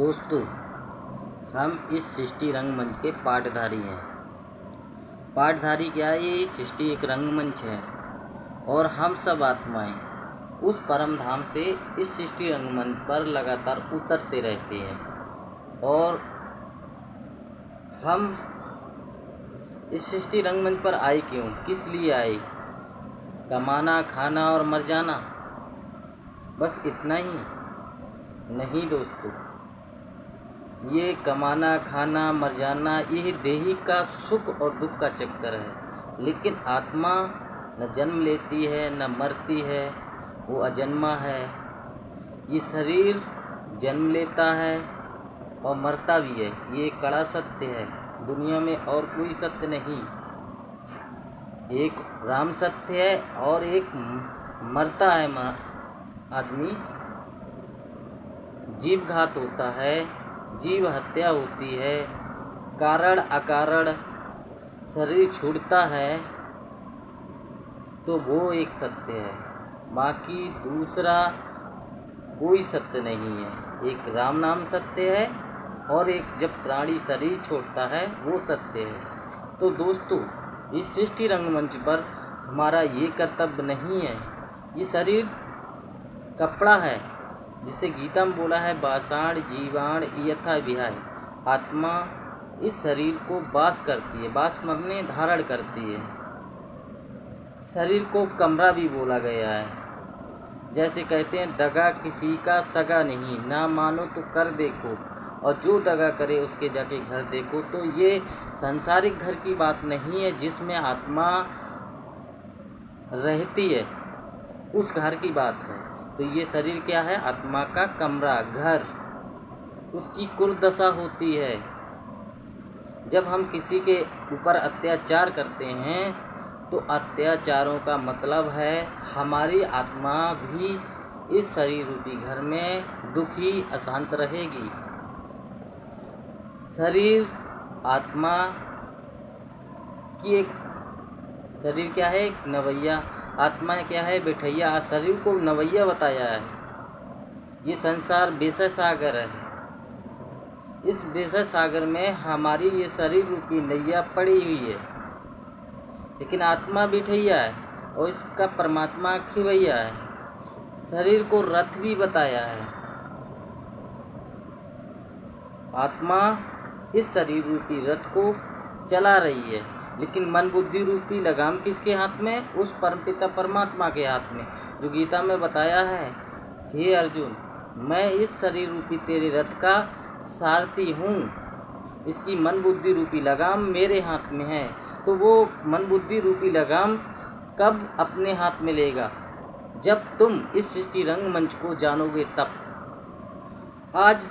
दोस्तों, हम इस सृष्टि रंगमंच के पाठधारी हैं। पाठधारी क्या है? ये सृष्टि एक रंगमंच है और हम सब आत्माएं उस परम धाम से इस सृष्टि रंगमंच पर लगातार उतरते रहते हैं। और हम इस सृष्टि रंगमंच पर आए क्यों, किस लिए आए? कमाना, खाना और मर जाना, बस इतना ही? नहीं दोस्तों, ये कमाना, खाना, मर जाना ये देही का सुख और दुख का चक्कर है। लेकिन आत्मा न जन्म लेती है न मरती है, वो अजन्मा है। ये शरीर जन्म लेता है और मरता भी है, ये कड़ा सत्य है। दुनिया में और कोई सत्य नहीं। एक राम सत्य है और एक मरता है आदमी। जीव घात होता है, जीव हत्या होती है, कारण अकारण शरीर छूटता है, तो वो एक सत्य है। बाकी दूसरा कोई सत्य नहीं है। एक राम नाम सत्य है और एक जब प्राणी शरीर छोड़ता है वो सत्य है। तो दोस्तों, इस सृष्टि रंगमंच पर हमारा ये कर्तव्य नहीं है। ये शरीर कपड़ा है, जिसे गीता में बोला है बासाण जीवाण यथा विहाय। आत्मा इस शरीर को वास करती है, वास मरने धारण करती है। शरीर को कमरा भी बोला गया है। जैसे कहते हैं दगा किसी का सगा नहीं, ना मानो तो कर देखो, और जो दगा करे उसके जाके घर देखो। तो ये सांसारिक घर की बात नहीं है जिसमें आत्मा रहती है, उस घर की बात है। तो ये शरीर क्या है? आत्मा का कमरा, घर, उसकी कुर्दशा होती है। जब हम किसी के ऊपर अत्याचार करते हैं तो अत्याचारों का मतलब है हमारी आत्मा भी इस शरीर रूपी घर में दुखी अशांत रहेगी। शरीर आत्मा की एक, शरीर क्या है? एक नवैया, आत्मा क्या है? बैठैया। शरीर को नवैया बताया है। ये संसार विषय सागर है। इस विषय सागर में हमारी ये शरीर रूपी नैया पड़ी हुई है, लेकिन आत्मा बैठैया है और इसका परमात्मा खिवैया है। शरीर को रथ भी बताया है। आत्मा इस शरीर रूपी रथ को चला रही है, लेकिन मन बुद्धि रूपी लगाम किसके हाथ में? उस परमपिता परमात्मा के हाथ में, जो गीता में बताया है, हे अर्जुन, मैं इस शरीर रूपी तेरे रथ का सारथी हूँ। इसकी मन बुद्धि रूपी लगाम मेरे हाथ में है। तो वो मन बुद्धि रूपी लगाम कब अपने हाथ में लेगा? जब तुम इस सृष्टि रंगमंच को जानोगे तब। आज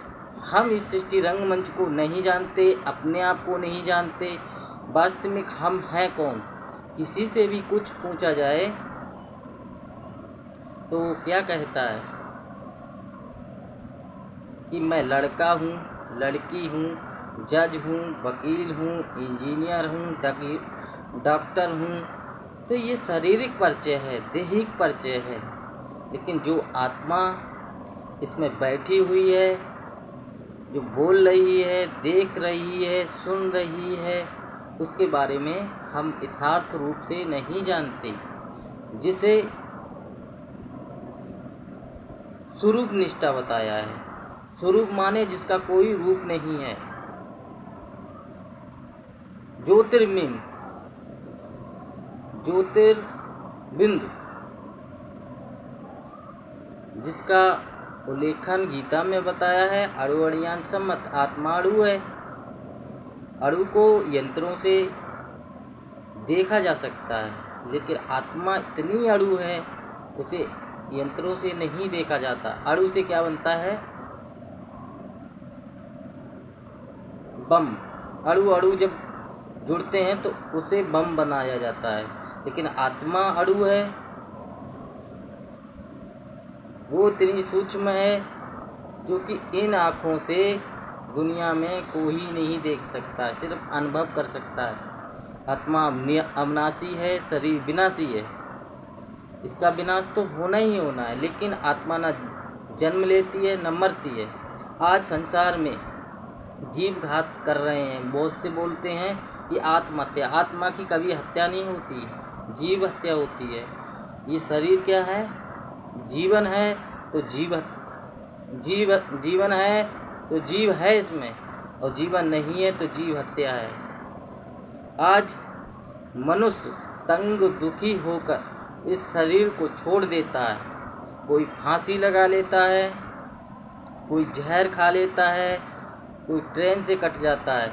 हम इस सृष्टि रंगमंच को नहीं जानते, अपने आप को नहीं जानते। वास्तविक हम हैं कौन? किसी से भी कुछ पूछा जाए तो वो क्या कहता है कि मैं लड़का हूँ, लड़की हूँ, जज हूँ, वकील हूँ, इंजीनियर हूँ, डॉक्टर हूँ। तो ये शारीरिक परिचय है, दैहिक परिचय है। लेकिन जो आत्मा इसमें बैठी हुई है, जो बोल रही है, देख रही है, सुन रही है, उसके बारे में हम यथार्थ रूप से नहीं जानते। जिसे स्वरूप निष्ठा बताया है। स्वरूप माने जिसका कोई रूप नहीं है। ज्योतिर्बिंब, ज्योतिर्बिंदु, जिसका उल्लेखन गीता में बताया है। अणु अणियान सम्मत, आत्मा अणु है। अणु को यंत्रों से देखा जा सकता है, लेकिन आत्मा इतनी अणु है उसे यंत्रों से नहीं देखा जाता। अणु से क्या बनता है? बम। अणु जब जुड़ते हैं तो उसे बम बनाया जाता है। लेकिन आत्मा अणु है, वो इतनी सूक्ष्म है जो कि इन आँखों से दुनिया में कोई नहीं देख सकता, सिर्फ अनुभव कर सकता है। आत्मा अविनाशी है, शरीर विनाशी है। इसका विनाश तो होना ही होना है, लेकिन आत्मा न जन्म लेती है न मरती है। आज संसार में जीव घात कर रहे हैं। बहुत से बोलते हैं कि आत्महत्या, आत्मा की कभी हत्या नहीं होती, जीव हत्या होती है। ये शरीर क्या है? जीवन है तो जीवन है तो जीव है इसमें, और जीवन नहीं है तो जीव हत्या है। आज मनुष्य तंग दुखी होकर इस शरीर को छोड़ देता है। कोई फांसी लगा लेता है, कोई जहर खा लेता है, कोई ट्रेन से कट जाता है।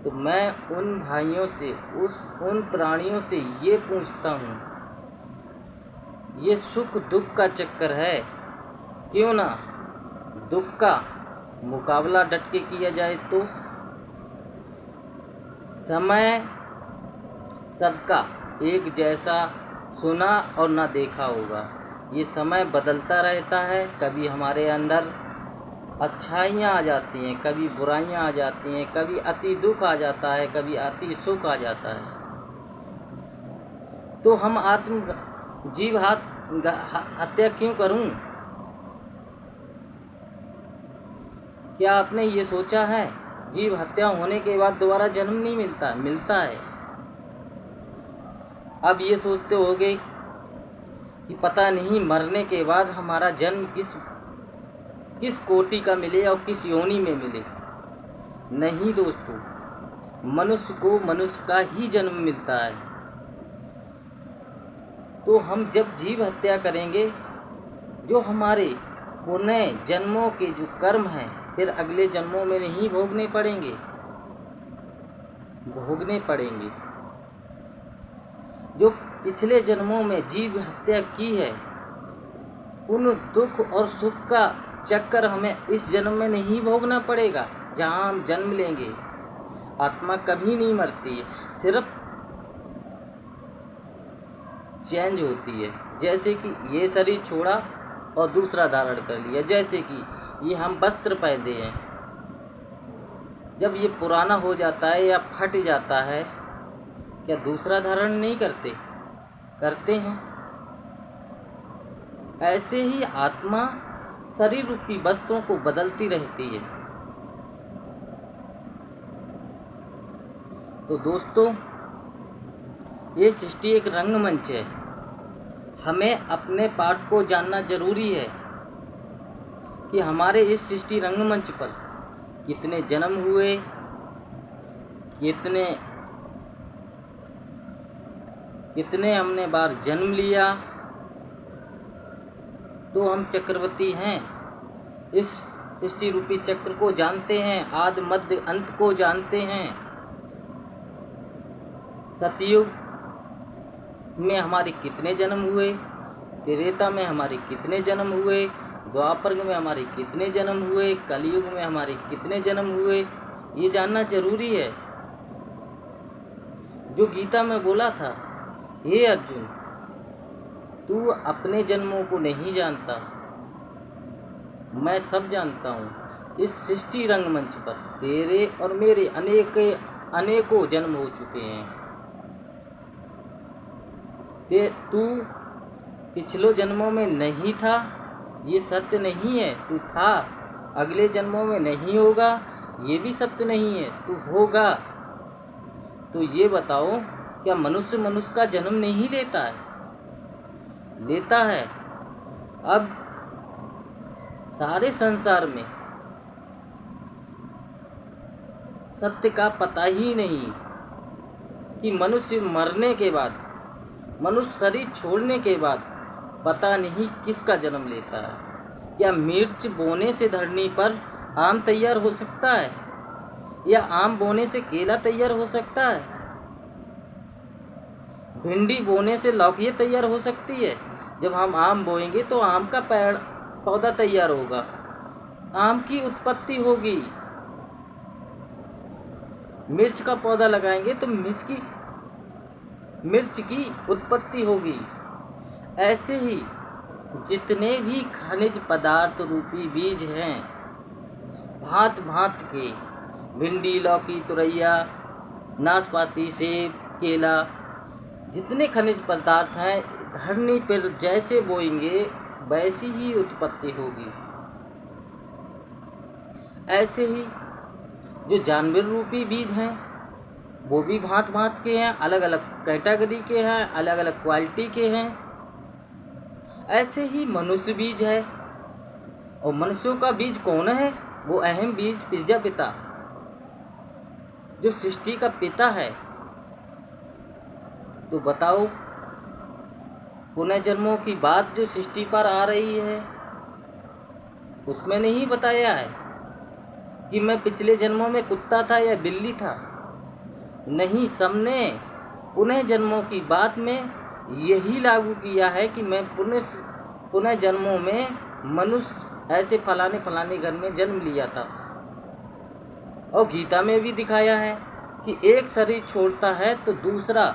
तो मैं उन भाइयों से, उन प्राणियों से ये पूछता हूँ, ये सुख दुख का चक्कर है, क्यों ना दुख का मुकाबला डट के किया जाए। तो समय सबका एक जैसा सुना और ना देखा होगा। ये समय बदलता रहता है, कभी हमारे अंदर अच्छाइयाँ आ जाती हैं, कभी बुराइयाँ आ जाती हैं, कभी अति दुख आ जाता है, कभी अति सुख आ जाता है। तो हम जीव हत्या क्यों करूं? क्या आपने ये सोचा है? जीव हत्या होने के बाद दोबारा जन्म नहीं मिलता, मिलता है। अब ये सोचते होगे कि पता नहीं मरने के बाद हमारा जन्म किस कोटि का मिले और किस योनि में मिले। नहीं दोस्तों, मनुष्य को मनुष्य का ही जन्म मिलता है। तो हम जब जीव हत्या करेंगे, जो हमारे पुण्य जन्मों के जो कर्म हैं, फिर अगले जन्मों में नहीं भोगने पड़ेंगे। जो पिछले जन्मों में जीव हत्या की है, उन दुख और सुख का चक्कर हमें इस जन्म में नहीं भोगना पड़ेगा। जहाँ हम जन्म लेंगे, आत्मा कभी नहीं मरती है, सिर्फ चेंज होती है। जैसे कि ये शरीर छोड़ा और दूसरा धारण कर लिया। जैसे कि ये हम वस्त्र पहनते हैं, जब ये पुराना हो जाता है या फट जाता है, क्या दूसरा धारण नहीं करते हैं? ऐसे ही आत्मा शरीर रूपी वस्तुओं को बदलती रहती है। तो दोस्तों, ये सृष्टि एक रंगमंच है। हमें अपने पाठ को जानना जरूरी है कि हमारे इस सृष्टि रंगमंच पर कितने जन्म हुए, कितने हमने बार जन्म लिया। तो हम चक्रवर्ती हैं, इस सृष्टि रूपी चक्र को जानते हैं, आदि मध्य अंत को जानते हैं। सतयुग में हमारे कितने जन्म हुए, त्रेता में हमारे कितने जन्म हुए, द्वापर में हमारे कितने जन्म हुए, कलयुग में हमारे कितने जन्म हुए, ये जानना जरूरी है। जो गीता में बोला था, हे अर्जुन, तू अपने जन्मों को नहीं जानता, मैं सब जानता हूँ। इस सृष्टि रंगमंच पर तेरे और मेरे अनेकों जन्म हो चुके हैं। तू पिछले जन्मों में नहीं था, ये सत्य नहीं है। तू था, अगले जन्मों में नहीं होगा, ये भी सत्य नहीं है। तू होगा। तो ये बताओ, क्या मनुष्य का जन्म नहीं लेता है? लेता है। अब सारे संसार में सत्य का पता ही नहीं कि मनुष्य मरने के बाद, मनुष्य शरीर छोड़ने के बाद पता नहीं किसका जन्म लेता है। क्या मिर्च बोने से धरनी पर आम तैयार हो सकता है, या आम बोने से केला तैयार हो सकता है? भिंडी बोने से लौकी तैयार हो सकती है? जब हम आम बोएंगे तो आम का पौधा तैयार होगा, आम की उत्पत्ति होगी। मिर्च का पौधा लगाएंगे तो मिर्च की उत्पत्ति होगी। ऐसे ही जितने भी खनिज पदार्थ रूपी बीज हैं, भांत भांत के, भिंडी, लौकी, तुरैया, नाशपाती, सेब, केला, जितने खनिज पदार्थ हैं, धरनी पर जैसे बोएंगे वैसी ही उत्पत्ति होगी। ऐसे ही जो जानवर रूपी बीज हैं वो भी भांत भांत के हैं, अलग अलग कैटेगरी के हैं, अलग अलग क्वालिटी के हैं। ऐसे ही मनुष्य बीज है, और मनुष्यों का बीज कौन है? वो अहम बीज प्रजापिता, जो सृष्टि का पिता है। तो बताओ, पुनर्जन्मों की बात जो सृष्टि पर आ रही है उसमें नहीं बताया है कि मैं पिछले जन्मों में कुत्ता था या बिल्ली था। नहीं, सबने पुनर्जन्मों की बात में यही लागू किया है कि मैं पुनर्जन्मों में मनुष्य ऐसे फलाने फलाने घर में जन्म लिया था। और गीता में भी दिखाया है कि एक शरीर छोड़ता है तो दूसरा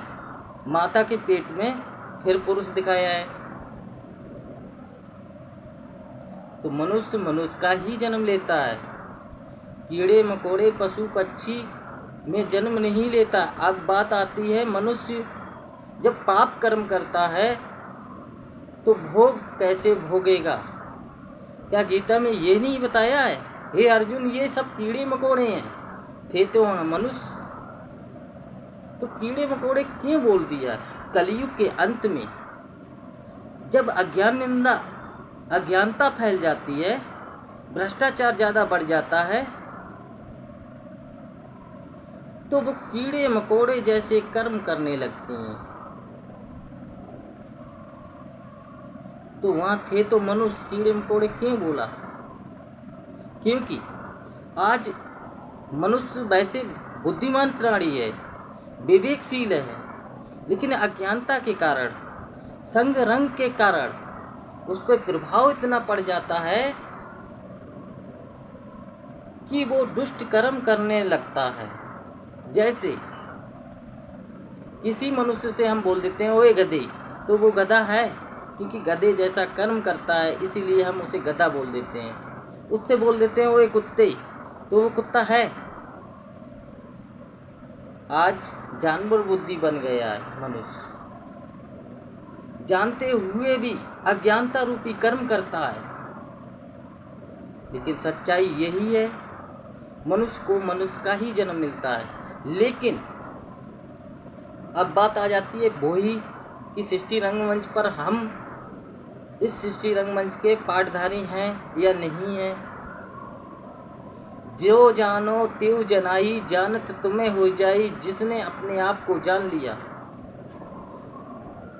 माता के पेट में फिर पुरुष दिखाया है। तो मनुष्य का ही जन्म लेता है, कीड़े मकोड़े पशु पक्षी में जन्म नहीं लेता। अब बात आती है, मनुष्य जब पाप कर्म करता है तो भोग कैसे भोगेगा? क्या गीता में ये नहीं बताया है? हे अर्जुन, ये सब कीड़े मकोड़े हैं, थे तो मनुष्य। तो कीड़े मकोड़े क्यों बोल दिया? कलयुग के अंत में जब अज्ञानता फैल जाती है, भ्रष्टाचार ज़्यादा बढ़ जाता है, तो वो कीड़े मकोड़े जैसे कर्म करने लगते हैं। तो वहाँ थे तो मनुष्य, कीड़े मकोड़े क्यों बोला? क्योंकि आज मनुष्य वैसे बुद्धिमान प्राणी है, विवेकशील है, लेकिन अज्ञानता के कारण, संग रंग के कारण उस पर प्रभाव इतना पड़ जाता है कि वो दुष्ट कर्म करने लगता है। जैसे किसी मनुष्य से हम बोल देते हैं ओए गधे, तो वो गधा है क्योंकि गधे जैसा कर्म करता है, इसीलिए हम उसे गधा बोल देते हैं। उससे बोल देते हैं ओए कुत्ते, तो वो कुत्ता है। आज जानवर बुद्धि बन गया है मनुष्य, जानते हुए भी अज्ञानता रूपी कर्म करता है। लेकिन सच्चाई यही है, मनुष्य को मनुष्य का ही जन्म मिलता है। लेकिन अब बात आ जाती है वही कि सृष्टि रंगमंच पर हम इस सृष्टि रंगमंच के पाठधारी हैं या नहीं हैं। जो जानो त्यों जनाई, जानत तुम्हें हो जाई। जिसने अपने आप को जान लिया,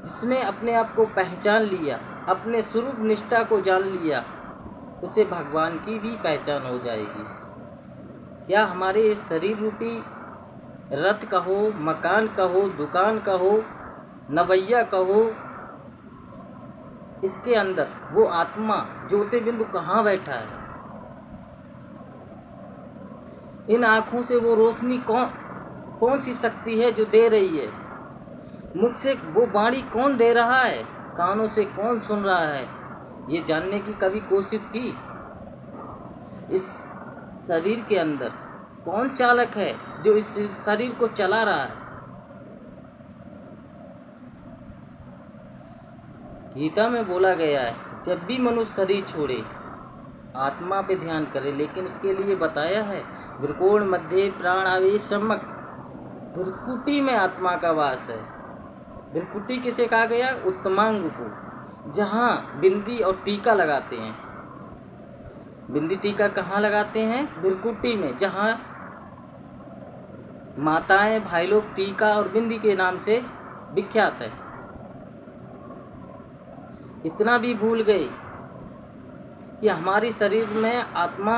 जिसने अपने आप को पहचान लिया, अपने स्वरूप निष्ठा को जान लिया, उसे भगवान की भी पहचान हो जाएगी। क्या हमारे इस शरीर रूपी रथ कहो, मकान कहो, दुकान कहो, नवैया कहो, इसके अंदर वो आत्मा ज्योति बिंदु कहाँ बैठा है? इन आँखों से वो रोशनी कौन सी शक्ति है जो दे रही है? मुख से वो वाणी कौन दे रहा है? कानों से कौन सुन रहा है? ये जानने की कभी कोशिश की? इस शरीर के अंदर कौन चालक है जो इस शरीर को चला रहा है? गीता में बोला गया है, जब भी मनुष्य शरीर छोड़े आत्मा पे ध्यान करे। लेकिन उसके लिए बताया है, भ्रुकोण मध्य प्राण आवेश सम्यक, भ्रुकुटी में आत्मा का वास है। भ्रुकुटी किसे कहा गया? उत्तमांग को, जहाँ बिंदी और टीका लगाते हैं। बिंदी टीका कहाँ लगाते हैं? भ्रुकुटी में, जहाँ माताएं भाई लोग टीका और बिंदी के नाम से विख्यात है। इतना भी भूल गए कि हमारी शरीर में आत्मा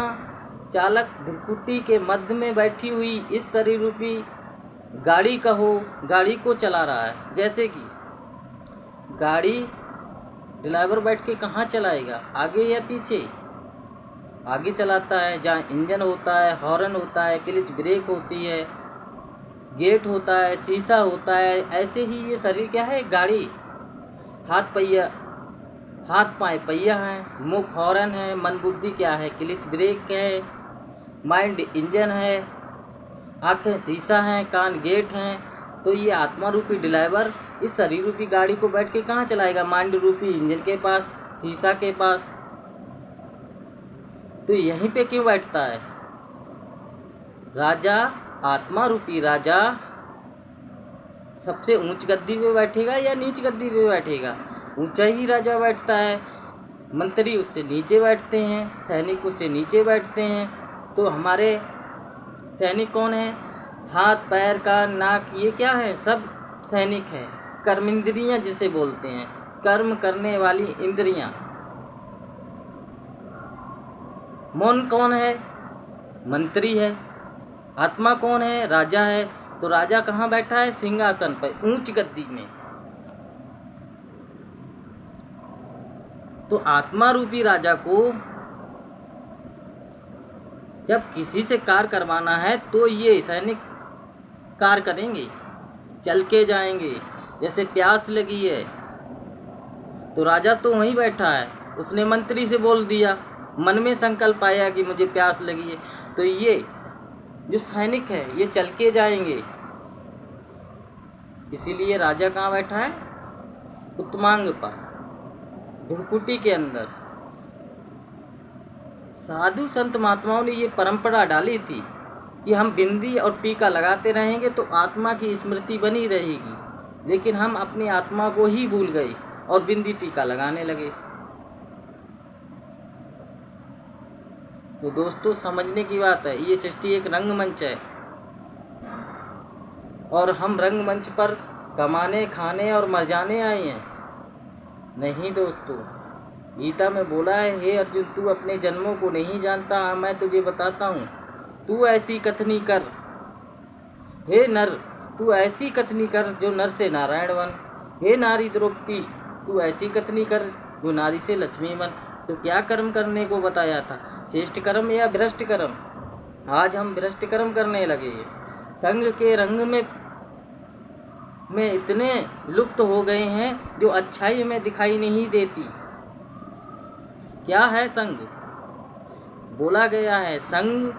चालक भ्रुकुटी के मध्य में बैठी हुई इस शरीर रूपी गाड़ी गाड़ी को चला रहा है। जैसे कि गाड़ी ड्राइवर बैठ के कहाँ चलाएगा? आगे या पीछे? आगे चलाता है, जहाँ इंजन होता है, हॉर्न होता है, क्लच ब्रेक होती है, गेट होता है, शीशा होता है। ऐसे ही ये शरीर क्या है? गाड़ी। हाथ पाए पहिया है, मुख हॉर्न है, मन बुद्धि क्या है? क्लच ब्रेक है, माइंड इंजन है, आँखें शीशा हैं, कान गेट हैं। तो ये आत्मा रूपी ड्राइवर इस शरीर रूपी गाड़ी को बैठ के कहाँ चलाएगा? माइंड रूपी इंजन के पास, शीशा के पास। तो यहीं पे क्यों बैठता है? राजा, आत्मा रूपी राजा सबसे ऊंच गद्दी पे बैठेगा या नीच गद्दी पे बैठेगा? ऊंचा ही राजा बैठता है, मंत्री उससे नीचे बैठते हैं, सैनिक उससे नीचे बैठते हैं। तो हमारे सैनिक कौन है? हाथ, पैर, कान, नाक, ये क्या है? सब सैनिक हैं। कर्मेंद्रियां जिसे बोलते हैं, कर्म करने वाली इंद्रियां। मौन कौन है? मंत्री है। आत्मा कौन है? राजा है। तो राजा कहाँ बैठा है? सिंहासन पर, ऊंच गद्दी में। तो आत्मा रूपी राजा को जब किसी से कार्य करवाना है तो ये सैनिक कार्य करेंगे, चल के जाएंगे। जैसे प्यास लगी है तो राजा तो वहीं बैठा है, उसने मंत्री से बोल दिया, मन में संकल्प आया कि मुझे प्यास लगी है, तो ये जो सैनिक है ये चल के जाएंगे। इसीलिए राजा कहाँ बैठा है? उत्तमांग पर, भ्रुकुटी के अंदर। साधु संत महात्माओं ने ये परंपरा डाली थी कि हम बिंदी और टीका लगाते रहेंगे तो आत्मा की स्मृति बनी रहेगी, लेकिन हम अपनी आत्मा को ही भूल गए और बिंदी टीका लगाने लगे। तो दोस्तों समझने की बात है, ये सृष्टि एक रंगमंच है और हम रंगमंच पर कमाने, खाने और मर जाने आए हैं। नहीं दोस्तों, गीता में बोला है, हे अर्जुन तू अपने जन्मों को नहीं जानता, मैं तुझे बताता हूँ। तू ऐसी कथनी कर, हे नर तू ऐसी कथनी कर जो नर से नारायण बन। हे नारी द्रौपदी तू ऐसी कथनी कर जो नारी से लक्ष्मी बन। तो क्या कर्म करने को बताया था? श्रेष्ठ कर्म या भ्रष्ट कर्म? आज हम भ्रष्ट कर्म करने लगे हैं। संग के रंग में इतने लुप्त हो गए हैं जो अच्छाई हमें दिखाई नहीं देती। क्या है संग? बोला गया है संग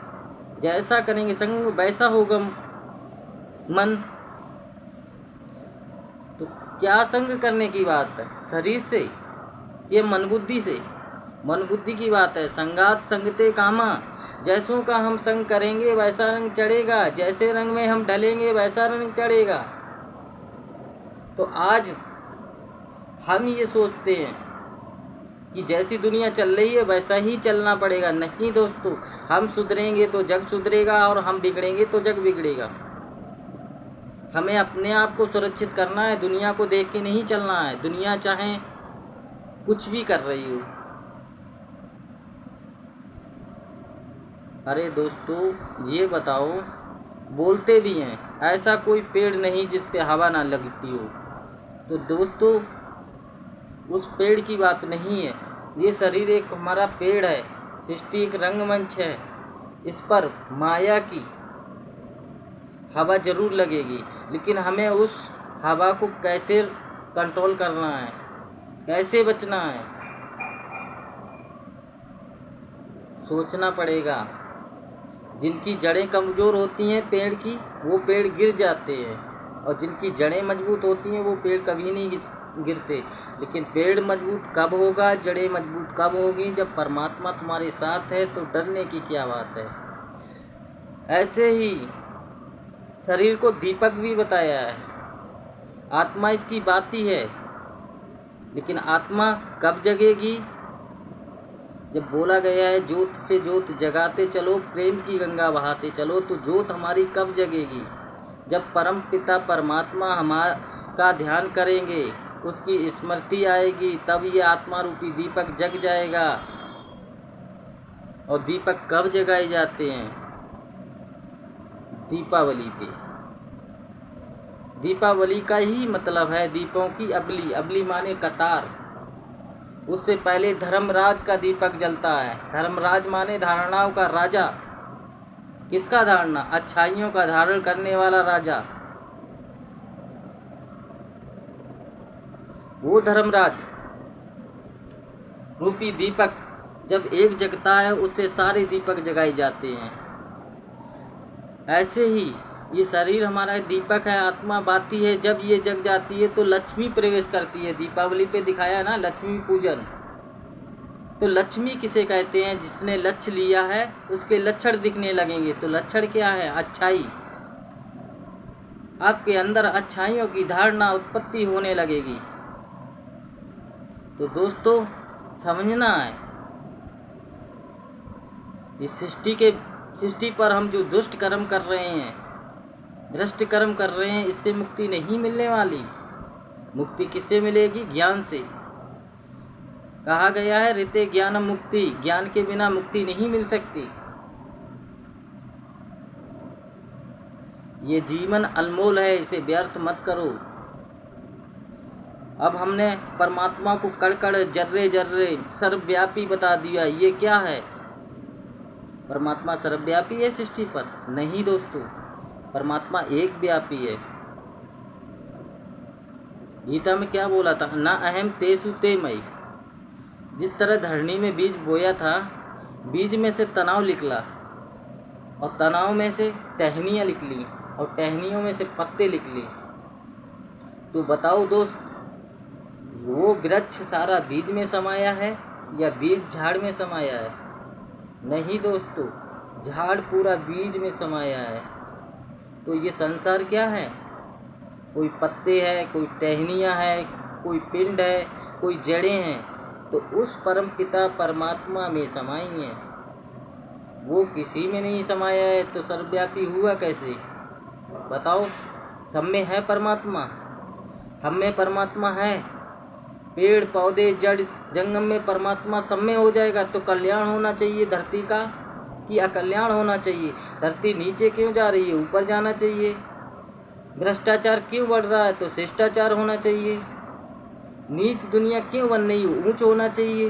जैसा करेंगे संग वैसा होगा मन। तो क्या संग करने की बात है? शरीर से ये मन बुद्धि से? मन बुद्धि की बात है। संगात संगते कामा, जैसों का हम संग करेंगे वैसा रंग चढ़ेगा, जैसे रंग में हम ढलेंगे वैसा रंग चढ़ेगा। तो आज हम ये सोचते हैं कि जैसी दुनिया चल रही है वैसा ही चलना पड़ेगा। नहीं दोस्तों, हम सुधरेंगे तो जग सुधरेगा और हम बिगड़ेंगे तो जग बिगड़ेगा। हमें अपने आप को सुरक्षित करना है, दुनिया को देख के नहीं चलना है। दुनिया चाहे कुछ भी कर रही हो। अरे दोस्तों ये बताओ, बोलते भी हैं ऐसा कोई पेड़ नहीं जिस पे हवा ना लगती हो। तो दोस्तों उस पेड़ की बात नहीं है। ये शरीर एक हमारा पेड़ है, सृष्टि एक रंगमंच है। इस पर माया की हवा जरूर लगेगी, लेकिन हमें उस हवा को कैसे कंट्रोल करना है, कैसे बचना है, सोचना पड़ेगा। जिनकी जड़ें कमज़ोर होती हैं पेड़ की, वो पेड़ गिर जाते हैं, और जिनकी जड़ें मजबूत होती हैं वो पेड़ कभी नहीं गिरते। लेकिन पेड़ मजबूत कब होगा, जड़ें मजबूत कब होगी? जब परमात्मा तुम्हारे साथ है। तो डरने की क्या बात है। ऐसे ही शरीर को दीपक भी बताया है, आत्मा इसकी बाती है। लेकिन आत्मा कब जगेगी? जब बोला गया है ज्योत से ज्योत जगाते चलो, प्रेम की गंगा बहाते चलो। तो ज्योत हमारी कब जगेगी? जब परम पिता परमात्मा हमारा का ध्यान करेंगे, उसकी स्मृति आएगी, तब ये आत्मा रूपी दीपक जग जाएगा। और दीपक कब जगाए जाते हैं? दीपावली पे। दीपावली का ही मतलब है दीपों की अबली। अबली माने कतार। उससे पहले धर्मराज का दीपक जलता है। धर्मराज माने धारणाओं का राजा। किसका धारणा? अच्छाइयों का धारण करने वाला राजा, वो धर्मराज रूपी दीपक जब एक जगता है उससे सारे दीपक जगाए जाते हैं। ऐसे ही ये शरीर हमारा दीपक है, आत्मा बाती है। जब ये जग जाती है तो लक्ष्मी प्रवेश करती है। दीपावली पे दिखाया ना लक्ष्मी पूजन। तो लक्ष्मी किसे कहते हैं? जिसने लक्ष्य लिया है उसके लक्षण दिखने लगेंगे। तो लक्षण क्या है? अच्छाई। आपके अंदर अच्छाइयों की धारणा उत्पत्ति होने लगेगी। तो दोस्तों समझना है, इस सृष्टि पर हम जो दुष्ट कर्म कर रहे हैं, भ्रष्ट कर्म कर रहे हैं, इससे मुक्ति नहीं मिलने वाली। मुक्ति किससे मिलेगी? ज्ञान से। कहा गया है ऋते ज्ञानम मुक्ति, ज्ञान के बिना मुक्ति नहीं मिल सकती। ये जीवन अनमोल है, इसे व्यर्थ मत करो। अब हमने परमात्मा को कण कण जर्रे जर्रे सर्वव्यापी बता दिया। ये क्या है? परमात्मा सर्वव्यापी है सृष्टि पर? नहीं दोस्तों, परमात्मा एक व्यापी है। गीता में क्या बोला था? ना अहम तेसु ते मयि। जिस तरह धरणी में बीज बोया था, बीज में से तनाव निकला और तनाव में से टहनियाँ निकली और टहनियों में से पत्ते निकले। तो बताओ दोस्त, वो वृक्ष सारा बीज में समाया है या बीज झाड़ में समाया है? नहीं दोस्तों, झाड़ पूरा बीज में समाया है। तो ये संसार क्या है? कोई पत्ते है, कोई टहनियाँ है, कोई पिंड है, कोई जड़ें हैं। तो उस परम पिता परमात्मा में समाई हैं। वो किसी में नहीं समाया है, तो सर्वव्यापी हुआ कैसे? बताओ। सब में है परमात्मा, हम में परमात्मा है। पेड़ पौधे जड़ जंगम में परमात्मा सब में हो जाएगा तो कल्याण होना चाहिए धरती का कि अकल्याण होना चाहिए? धरती नीचे क्यों जा रही है? ऊपर जाना चाहिए। भ्रष्टाचार क्यों बढ़ रहा है? तो शिष्टाचार होना चाहिए। नीच दुनिया क्यों बन रही है? ऊंच होना चाहिए।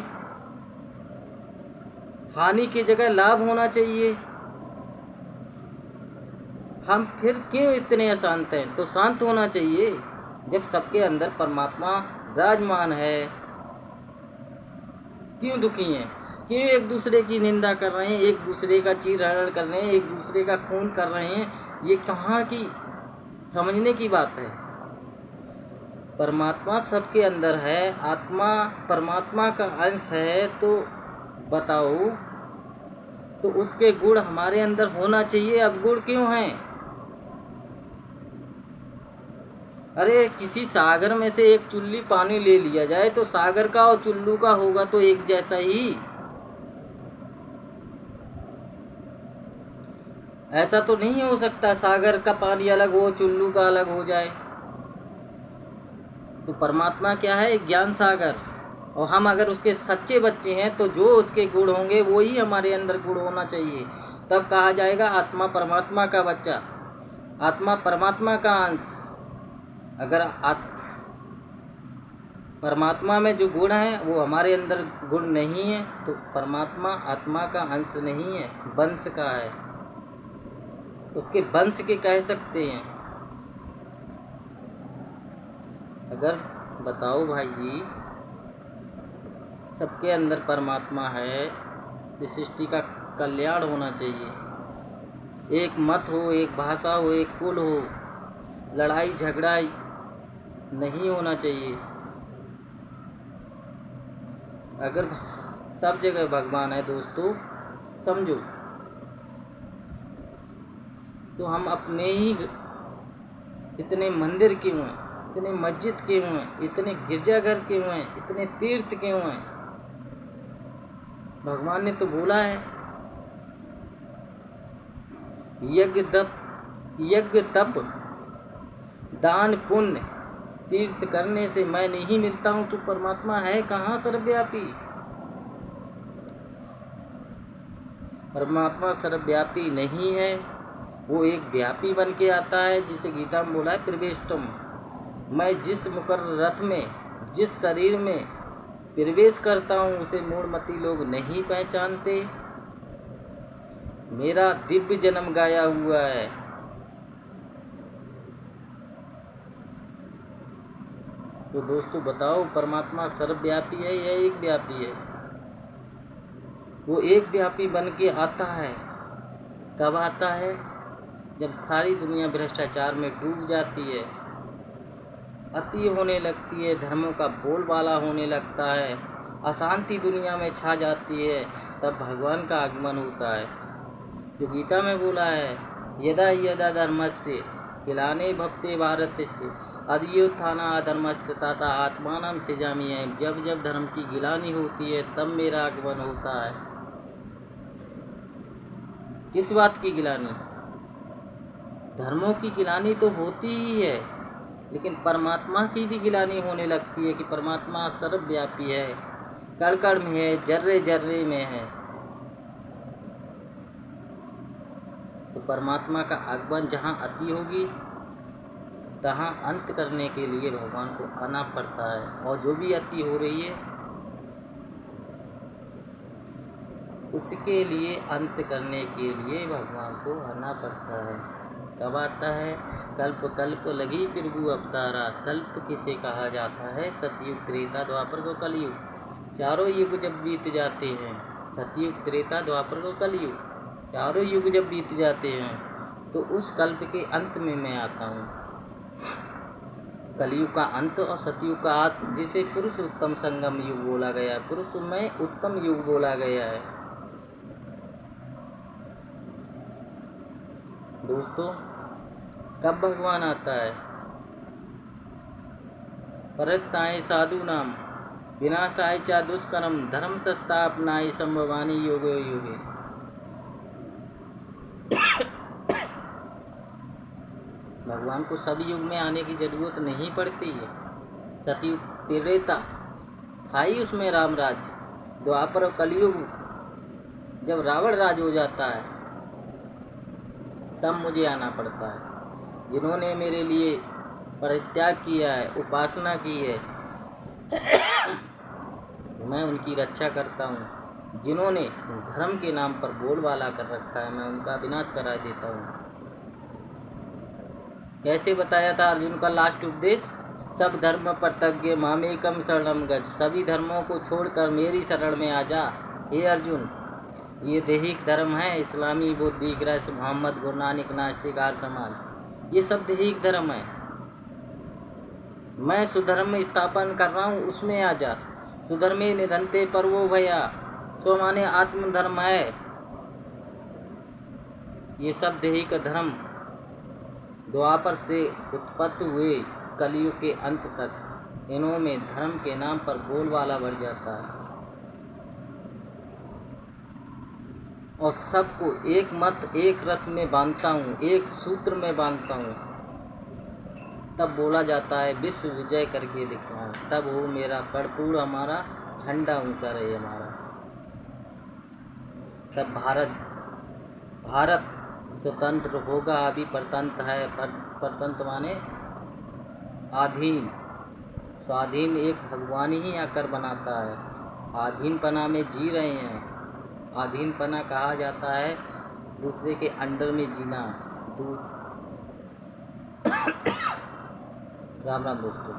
हानि की जगह लाभ होना चाहिए। हम फिर क्यों इतने अशांत हैं? तो शांत होना चाहिए। जब सबके अंदर परमात्मा विराजमान है, क्यों दुखी हैं? क्यों एक दूसरे की निंदा कर रहे हैं, एक दूसरे का चीरहरण कर रहे हैं, एक दूसरे का खून कर रहे हैं? ये कहाँ की समझने की बात है? परमात्मा सबके अंदर है, आत्मा परमात्मा का अंश है। तो बताओ, तो उसके गुण हमारे अंदर होना चाहिए। अब गुण क्यों हैं? अरे किसी सागर में से एक चुल्ली पानी ले लिया जाए तो सागर का और चुल्लू का होगा तो एक जैसा ही। ऐसा तो नहीं हो सकता सागर का पानी अलग हो, चुल्लू का अलग हो जाए। तो परमात्मा क्या है? ज्ञान सागर। और हम अगर उसके सच्चे बच्चे हैं तो जो उसके गुण होंगे वो ही हमारे अंदर गुण होना चाहिए। तब कहा जाएगा आत्मा परमात्मा का बच्चा, आत्मा परमात्मा का अंश। अगर परमात्मा में जो गुण है वो हमारे अंदर गुण नहीं है तो परमात्मा आत्मा का अंश नहीं है, वंश का है। उसके वंश के कह सकते हैं। अगर बताओ भाई जी, सबके अंदर परमात्मा है तो सृष्टि का कल्याण होना चाहिए। एक मत हो, एक भाषा हो, एक कुल हो, लड़ाई झगड़ा नहीं होना चाहिए। अगर सब जगह भगवान है दोस्तों, समझो, तो हम अपने ही इतने मंदिर क्यों हैं, इतने मस्जिद क्यों हैं, इतने गिरजाघर क्यों हैं, इतने तीर्थ क्यों हैं? भगवान ने तो बोला है यज्ञ तप दान पुण्य तीर्थ करने से मैं नहीं मिलता हूँ। तो परमात्मा है कहाँ सर्वव्यापी? परमात्मा सर्वव्यापी नहीं है, वो एक व्यापी बन के आता है, जिसे गीता में बोला है प्रवेष्टम। मैं जिस मुकर्रर रथ में, जिस शरीर में प्रवेश करता हूँ उसे मूढ़मती लोग नहीं पहचानते। मेरा दिव्य जन्म गाया हुआ है। तो दोस्तों बताओ, परमात्मा सर्वव्यापी है या एक व्यापी है? वो एक व्यापी बन के आता है। कब आता है? जब सारी दुनिया भ्रष्टाचार में डूब जाती है, अति होने लगती है, धर्मों का बोलबाला होने लगता है, अशांति दुनिया में छा जाती है, तब भगवान का आगमन होता है। जो गीता में बोला है, यदा यदा धर्मस्य ग्लानिर्भवति भवते भारतस्य अद्युत्थाना अधर्मस्तथा आत्मानं सृजामि। जब जब धर्म की गिलानी होती है तब मेरा आगमन होता है। किस बात की गिलानी? धर्मों की गिलानी तो होती ही है, लेकिन परमात्मा की भी गिलानी होने लगती है कि परमात्मा सर्वव्यापी है, कण कण में है, जर्रे जर्रे में है। तो परमात्मा का आगमन जहाँ अति होगी तहाँ अंत करने के लिए भगवान को आना पड़ता है, और जो भी अति हो रही है उसके लिए अंत करने के लिए भगवान को आना पड़ता है। कब आता है? कल्प कल्प लगी प्रभु अवतारा। कल्प किसे कहा जाता है? सतयुग, त्रेता, द्वापर को कलयुग। चारों युग जब बीत जाते हैं, सतयुग, त्रेता, द्वापर को कलयुग, चारों युग जब बीत जाते हैं तो उस कल्प के अंत में मैं आता हूँ। कलयुग का अंत और सतयुग का अंत, जिसे पुरुष उत्तम संगम युग बोला गया है, पुरुष में उत्तम युग बोला गया है। दोस्तों, कब भगवान आता है? परित्राणाय साधूनां विनाशाय च दुष्कर्म धर्म संस्थापनाय संभवामि युगे युगे। भगवान को सभी युग में आने की जरूरत नहीं पड़ती है। सतयुग, त्रेता था ही उसमें राम राज्य, द्वापर और कलयुग जब रावण राज हो जाता है तब मुझे आना पड़ता है। जिन्होंने मेरे लिए परित्याग किया है, उपासना की है, मैं उनकी रक्षा करता हूँ। जिन्होंने धर्म के नाम पर बोलबाला कर रखा है, मैं उनका विनाश करा देता हूँ। कैसे बताया था अर्जुन का लास्ट उपदेश? सब धर्म परित्यज्य मामेकम शरणं गच्छ। सभी धर्मों को छोड़कर मेरी शरण में आ जा हे अर्जुन। ये दैहिक धर्म है, इस्लामी, बौद्धिक, क्राइस्ट, मोहम्मद, गुरु नानक, नास्तिक, आर्य समाज, ये सब दैहिक धर्म है। मैं सुधर्म स्थापन कर रहा हूँ, उसमें आ जा। सुधर्मे निधनते पर्वो भया, सो माने आत्मधर्म है। ये सब दैहिक धर्म द्वापर से उत्पत्ति हुए कलयुग के अंत तक इन्हों में धर्म के नाम पर बोलबाला बढ़ जाता है, और सबको एक मत, एक रस में बांधता हूँ, एक सूत्र में बांधता हूँ। तब बोला जाता है विश्व विजय करके दिखाऊं, तब वो मेरा भरपूर हमारा झंडा ऊंचा रहे हमारा। तब भारत स्वतंत्र होगा। अभी परतंत्र है, परतंत्र माने आधीन। स्वाधीन एक भगवान ही आकर बनाता है। आधीनपना में जी रहे हैं। आधीनपना कहा जाता है दूसरे के अंडर में जीना। राम राम दोस्तों।